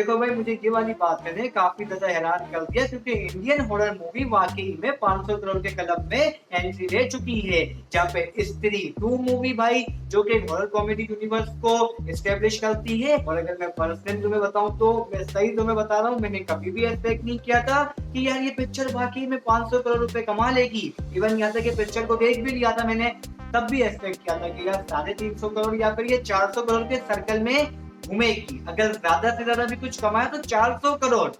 देखो भाई, मुझे ये वाली बात मैंने काफी ज्यादा हैरान कर दिया, क्योंकि इंडियन हॉरर मूवी वाकई में 500 करोड़ के क्लब में एंट्री ले चुकी है, जहाँ पे स्त्री 2 मूवी भाई जो कि हॉरर कॉमेडी यूनिवर्स को एस्टेब्लिश करती है। और अगर मैं पर्सनली तुम्हें बताऊं तो मैं सही तुम्हें बता रहा हूँ, मैंने कभी भी एक्सपेक्ट नहीं किया था कि यार ये पिक्चर वाकई में 500 करोड़ रुपए कमा लेगी। इवन यहाँ तक कि पिक्चर को देख भी लिया था मैंने, तब भी एक्सपेक्ट किया था कि यार 350 करोड़ या फिर ये 400 करोड़ के सर्कल में घूमेगी। अगर ज्यादा से ज्यादा भी कुछ कमाया तो 400 करोड़,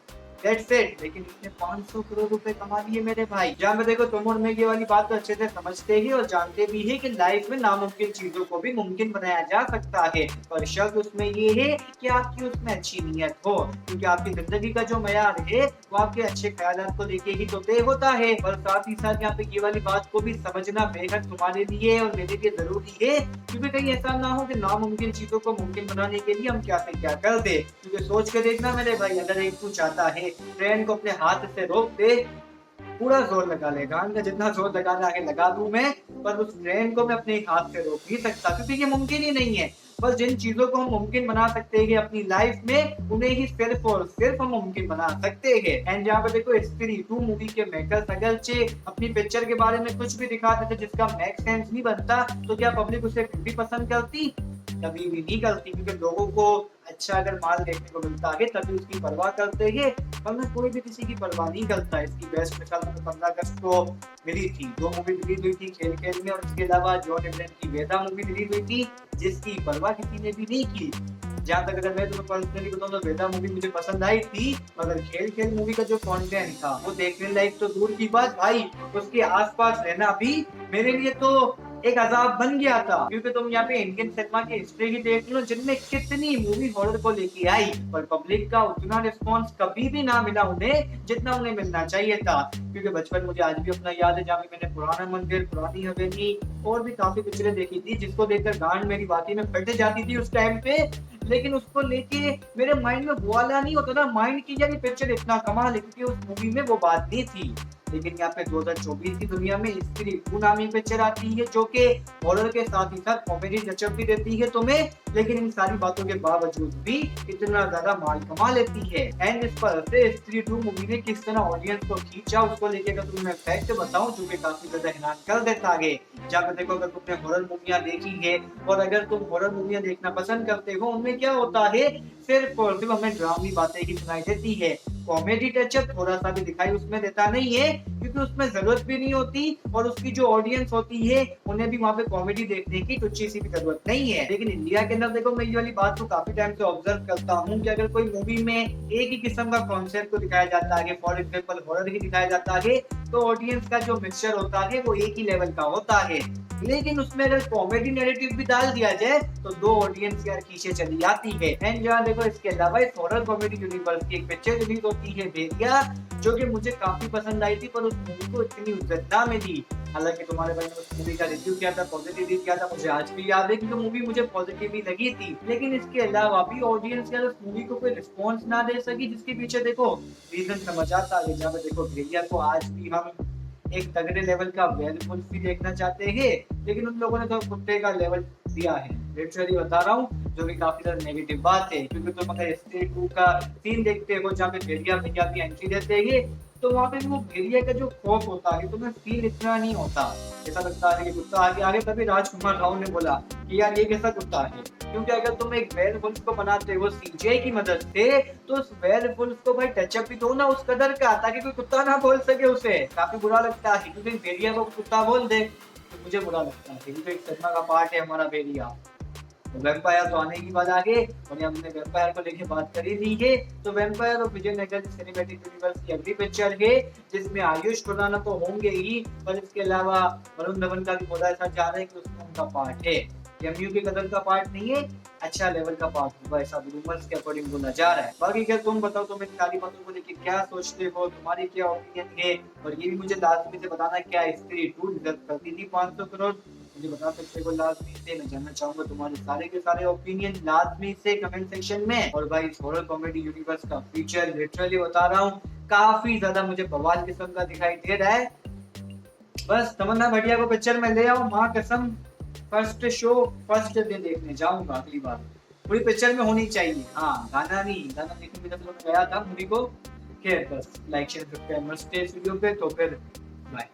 दैट्स इट। लेकिन इसने 500 करोड़ रुपए कमा लिए मेरे भाई। जहाँ पे देखो तुम और मैं ये वाली बात तो अच्छे से समझते ही और जानते भी है कि लाइफ में नामुमकिन चीजों को भी मुमकिन बनाया जा सकता है, पर शर्त उसमें ये है कि आपकी उसमें अच्छी नीयत हो, क्योंकि आपकी जिंदगी का जो मयार है वो आपके अच्छे ख्यालात को लेके ही तो तय होता है। और साथ ही साथ यहाँ पे ये वाली बात को भी समझना बेहद तुम्हारे लिए और मेरे लिए जरूरी है, क्योंकि कहीं ऐसा ना हो कि नामुमकिन चीजों को मुमकिन बनाने के लिए हम क्या से क्या कर दे। क्योंकि सोच के देखना मेरे भाई, अगर एक तू चाहता है ट्रेन को अपने हाथ से रोक दे, पूरा जोर लगा ले, गान का जितना जोर लगाना आगे लगा दूं मैं, पर उस ट्रेन को मैं अपने हाथ से रोक नहीं सकता, क्योंकि ये मुमकिन ही नहीं है। बस जिन चीजों को हम मुमकिन बना सकते हैं अपनी लाइफ में, उन्हें ही सिर्फ और सिर्फ हम मुमकिन बना सकते हैं। एंड जहाँ पे देखो स्त्री 2 मूवी के मेकर्स अगरचे अपनी पिक्चर के बारे में कुछ भी दिखाते थे जिसका मेक सेंस नहीं बनता, तो क्या पब्लिक उसे फिर भी पसंद करती? कभी भी नहीं करती, क्योंकि लोगों को अच्छा अगर माल देखने को मिलता है तभी उसकी परवाह करते हैं, वरना कोई भी किसी की परवाह नहीं करता। इसकी बेस्ट मिसाल तो 15 अगस्त को मिली थी, 2 मूवी रिलीज हुई थी खेल खेल में, और इसके अलावा जॉन एब्राहम की वेदा मूवी रिलीज हुई थी जिसकी परवाह किसी ने भी नहीं की। जहाँ तक अगर मैं तुम्हें पर्सनली बताऊं तो वेदा मूवी मुझे पसंद आई थी, मगर खेल खेल मूवी का जो कंटेंट था वो देखने लायक तो दूर की बात भाई, उसके आसपास रहना भी मेरे लिए तो एक अजाब बन गया था। क्योंकि तुम यहाँ पे इंडियन सिनेमा की हिस्ट्री ही देख लो, जिनमें कितनी मूवी हॉरर को लेके आई, पर पब्लिक का उतना रिस्पॉन्स कभी भी ना मिला उन्हें जितना उन्हें मिलना चाहिए था। क्योंकि बचपन मुझे आज भी अपना याद है, जहाँ पे मैंने पुराना मंदिर, पुरानी हवेली और भी काफी पिक्चरें देखी थी, जिसको देखकर गांड मेरी वाकई में फट जाती थी उस टाइम पे। लेकिन उसको लेके मेरे माइंड में वो वाला नहीं होता ना माइंड की यार ये पिक्चर इतना कमाल है, क्योंकि उस मूवी में वो बात नहीं थी। लेकिन यहाँ पे 2024 की दुनिया में स्त्री 2 नामी पिक्चर आती है जो कि हॉरर के साथ ही साथ कॉमेडी टचअप भी देती है तुम्हें, लेकिन इन सारी बातों के बावजूद भी इतना ज्यादा माल कमा लेती है। एंड इस पर से स्त्री 2 मूवी ने किस तरह ऑडियंस को खींचा, उसको लेके अगर तुम्हें फैक्ट बताऊं जो कि काफी ज्यादा हैरान कर देता आगे। जहाँ पे देखो, अगर तुमने हॉरर मूवियां देखी है और अगर तुम हॉरर मूवियां देखना पसंद करते हो, उनमें क्या होता है, सिर्फ और सिर्फ हमें ड्रामी बातें ही सुनाई देती है, कॉमेडी टचअप थोड़ा सा भी दिखाई उसमें देता नहीं है, क्योंकि उसमें जरूरत भी नहीं होती, और उसकी जो ऑडियंस होती है उन्हें भी वहां पे कॉमेडी देखने की टुच्ची सी भी जरूरत नहीं है। लेकिन इंडिया के अंदर देखो, मैं ये वाली बात को काफी टाइम से ऑब्जर्व करता हूँ कि अगर कोई मूवी में एक ही किस्म का कॉन्सेप्ट को दिखाया जाता है, फॉर एग्जाम्पल हॉरर ही दिखाया जाता है, तो ऑडियंस का जो मिक्सचर होता है वो एक ही लेवल का होता है। लेकिन उसमें अगर कॉमेडी नैरेटिव भी डाल दिया जाए तो दो ऑडियंस यार खींचे चली आती है। एंड जहाँ देखो, इसके अलावा इस हॉरर कॉमेडी यूनिवर्स की एक पिक्चर रिलीज होती है भेदिया, जो कि मुझे काफी पसंद आई थी, पर उस मूवी को इतनी इज्जत ना मिली। हालांकि तुम्हारे भाई ने उस मूवी का रिव्यू किया था, पॉजिटिव रिव्यू किया था, मुझे आज भी याद है कि मूवी मुझे पॉजिटिव ही लगी थी। लेकिन इसके अलावा भी ऑडियंस यार उस मूवी को कोई रिस्पॉन्स ना दे सकी, जिसके पीछे देखो रीजन समझ आता है। जहाँ पे देखो भेदिया को आज भी हम एक तगड़े लेवल का वेलफुल भी देखना चाहते हैं, लेकिन उन लोगों ने तो कुत्ते का लेवल दिया है, लिटरली बता रहा हूँ, जो कि काफी ज्यादा नेगेटिव बात है। क्योंकि तुम अगर स्त्री 2 का सीन देखते हो जहाँ पे भेड़िया भैया की एंट्री देते हैं, तो वहाँ पे वो भेड़िया का जो खौफ होता है तुम्हें फील इतना नहीं होता। ऐसा लगता है कि कुत्ता आगे आगे, तभी राजकुमार राव ने बोला कि यार ये कैसा कुत्ता है। क्योंकि अगर तुम एक वेयरवुल्फ को बनाते हो सीजीआई की मदद से, तो उस वेयरवुल्फ को भाई टचअप भी दो ना उस कदर का, ताकि कोई कुत्ता ना बोल सके उसे। काफी बुरा लगता है, क्योंकि भेड़िया को कुत्ता बोल दे तो मुझे बुरा लगता है, क्योंकि एक सिनेमा का पार्ट है हमारा भेड़िया। तो वैम्पायर तो आने की बात आगे, और हमने वैम्पायर को लेके बात करी दी है, तो वैम्पायर और विजयनगर सिनेमैटिक यूनिवर्स की अगली पिक्चर है, जिसमें आयुष खुराना तो होंगे ही, पर इसके अलावा वरुण धवन का भी बोला ऐसा जा रहा है कि उसमें उनका पार्ट है। एमयू के कदर का पार्ट नहीं है, अच्छा लेवल का पार्ट होगा, ऐसा रूमर्स के अकॉर्डिंग बोला जा रहा है। बाकी क्या तुम बताओ, तुम इन सारी बातों को लेके क्या सोचते हो, तुम्हारी क्या ओपिनियन है, और ये भी मुझे लाजमी से बताना क्या स्त्री 2 डिजर्व करती थी 500 करोड़, मुझे बता सकते हो लाजमी से। मैं जानना चाहूंगा तुम्हारे सारे के सारे ओपिनियन लाजमी से कमेंट सेक्शन में। और भाई इस हॉरर कॉमेडी यूनिवर्स का फीचर लिटरली बता रहा हूँ काफी ज्यादा मुझे बवाल किस्म का दिखाई दे रहा है। बस तमन्ना भाटिया को पिक्चर में ले आओ, माँ कसम फर्स्ट शो फर्स्ट डे देखने जाऊंगा अगली बार। पूरी पिक्चर में होनी चाहिए। हाँ, गाना नहीं, गाना देखने में जब मैं गया था मूवी को। खैर बस like share subscribe must video पे, तो फिर बाय।